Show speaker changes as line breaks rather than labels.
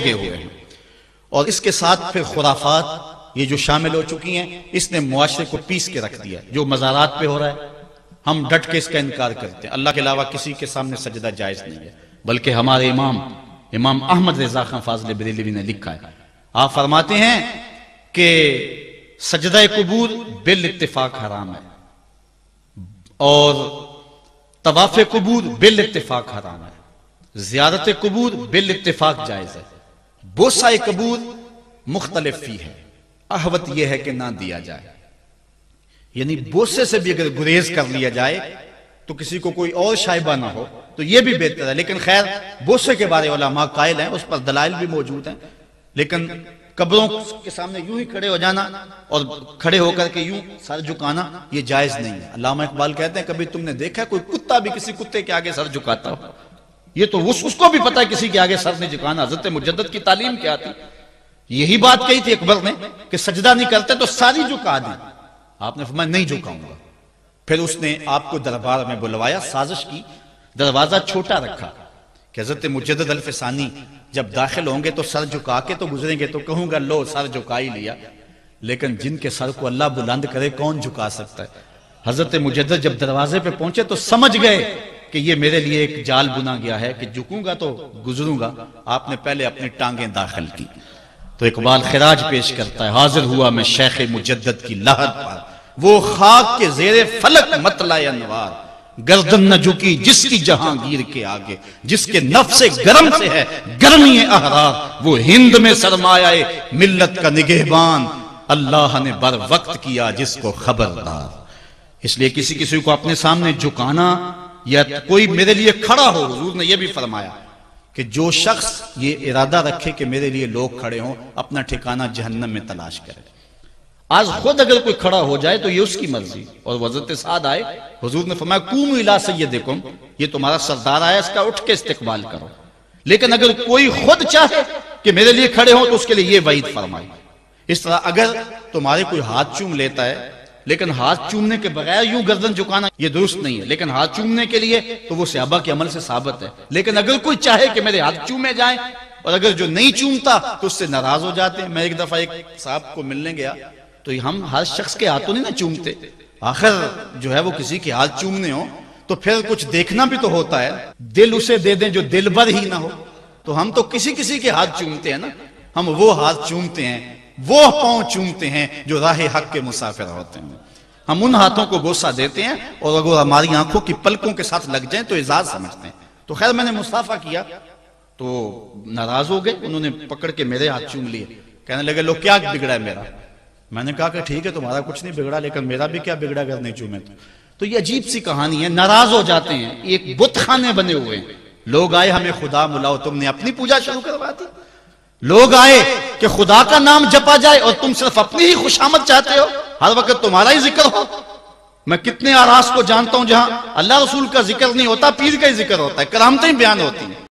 لگے ہوئے ہیں، اور اس کے ساتھ پھر خرافات یہ جو شامل ہو چکی ہیں، اس نے معاشرے کو پیس کے رکھ دیا۔ جو مزارات پہ ہو رہا ہے ہم ڈٹ کے اس کا انکار کرتے ہیں، اللہ کے علاوہ کسی کے سامنے سجدہ جائز نہیں ہے، بلکہ ہمارے امام احمد رضا خان فاضل بریلوی نے لکھا ہے، آپ فرماتے ہیں کہ سجدہ قبور بالاتفاق حرام ہے اور طواف قبور بالاتفاق حرام ہے، زیارت قبور بالاتفاق جائز ہے، بوسہ قبور مختلف فی ہے، احوط یہ ہے کہ نہ دیا جائے، یعنی بوسے سے بھی اگر گریز کر لیا جائے تو کسی کو کوئی اور شائبہ نہ ہو تو یہ بھی بہتر ہے، لیکن خیر بوسے کے بارے علماء قائل ہیں، اس پر دلائل بھی موجود ہیں، لیکن قبروں کے سامنے یوں ہی کھڑے ہو جانا اور کھڑے ہو کر کے یوں سر جھکانا یہ جائز نہیں ہے۔ علامہ اقبال کہتے ہیں کبھی تم نے دیکھا کوئی کتا بھی کسی کتے کے آگے سر جھکاتا ہو؟ یہ تو اس کو بھی پتا ہے کسی کے آگے سر نہیں جھکانا۔ حضرت مجدد کی تعلیم کیا تھی؟ یہی بات کہی تھی اکبر نے کہ سجدہ نہیں کرتے تو ساری جھکا دی، آپ نے فرمایا نہیں جھکاؤں گا، پھر اس نے آپ کو دربار میں بلوایا، سازش کی، دروازہ چھوٹا رکھا کہ حضرت مجدد الفسانی جب داخل ہوں گے تو سر جھکا کے تو گزریں گے تو کہوں گا لو سر جھکا ہی لیا، لیکن جن کے سر کو اللہ بلند کرے کون جھکا سکتا ہے؟ حضرت مجدد جب دروازے پہ پہنچے تو سمجھ گئے کہ یہ میرے لیے ایک جال بنا گیا ہے کہ جھکوں گا تو گزروں گا، آپ نے پہلے اپنی ٹانگیں داخل کی۔ تو اقبال خراج پیش کرتا ہے، حاضر ہوا میں شیخ مجدد کی لحد پر، وہ خاک کے زیر فلک مطلع انوار، گردن نہ جھکی جس کی جہانگیر کے آگے، جس کے نفس گرم سے ہے گرمی احرار، وہ ہند میں سرمایہ ملت کا نگہبان، اللہ نے بر وقت کیا جس کو خبردار۔ اس لیے کسی کو اپنے سامنے جھکانا یا کوئی میرے لیے کھڑا ہو، حضور نے یہ بھی فرمایا کہ جو شخص یہ ارادہ رکھے کہ میرے لیے لوگ کھڑے ہوں اپنا ٹھکانہ جہنم میں تلاش کرے۔ آج خود اگر کوئی کھڑا ہو جائے تو یہ اس کی مرضی، اور حضرت سعد آئے، حضور نے فرمایا قوموا الی سیدکم، یہ تمہارا سردار آیا، اس کا اٹھ کے استقبال کرو، لیکن اگر کوئی خود چاہے کہ میرے لیے کھڑے ہوں تو اس کے لیے یہ وعید فرمائی۔ اس طرح اگر تمہارے کوئی ہاتھ چوم لیتا ہے لیکن ہاتھ چومنے کے بغیر یوں گردن جھکانا یہ درست نہیں ہے، لیکن ہاتھ چومنے کے لیے تو وہ صحابہ کے عمل سے ثابت ہے، لیکن اگر کوئی چاہے کہ میرے ہاتھ چومے جائیں اور اگر جو نہیں چومتا تو اس سے ناراض ہو جاتے ہیں۔ میں ایک دفعہ ایک صاحب کو ملنے گیا تو ہم ہر شخص کے ہاتھوں نہیں نہ چومتے، آخر جو ہے وہ کسی کے ہاتھ چومنے ہو تو پھر کچھ دیکھنا بھی تو ہوتا ہے، دل اسے دے دیں جو دل بر ہی نہ ہو، تو ہم تو کسی کے ہاتھ چومتے ہیں نا، ہم وہ ہاتھ چومتے ہیں، وہ پاؤں چومتے ہیں جو راہ حق کے مسافر ہوتے ہیں، ہم ان ہاتھوں کو بوسہ دیتے ہیں اور اگر ہماری آنکھوں کی پلکوں کے ساتھ لگ جائیں تو اعزاز سمجھتے ہیں۔ تو خیر میں نے مصافحہ کیا تو ناراض ہو گئے، انہوں نے پکڑ کے میرے ہاتھ چوم لیے، کہنے لگے لو کیا بگڑا ہے میرا؟ میں نے کہا کہ ٹھیک ہے تمہارا کچھ نہیں بگڑا لیکن میرا بھی کیا بگڑا اگر نہیں چومے تو یہ عجیب سی کہانی ہے، ناراض ہو جاتے ہیں، ایک بت خانے بنے ہوئے ہیں، لوگ آئے ہمیں خدا ملاؤ، تم نے اپنی پوجا شروع کروا دی، لوگ آئے کہ خدا کا نام جپا جائے اور تم صرف اپنی ہی خوشامد چاہتے ہو، ہر وقت تمہارا ہی ذکر ہو۔ میں کتنے آراس کو جانتا ہوں جہاں اللہ رسول کا ذکر نہیں ہوتا، پیر کا ہی ذکر ہوتا ہے، کرامتیں بیان ہوتی ہیں۔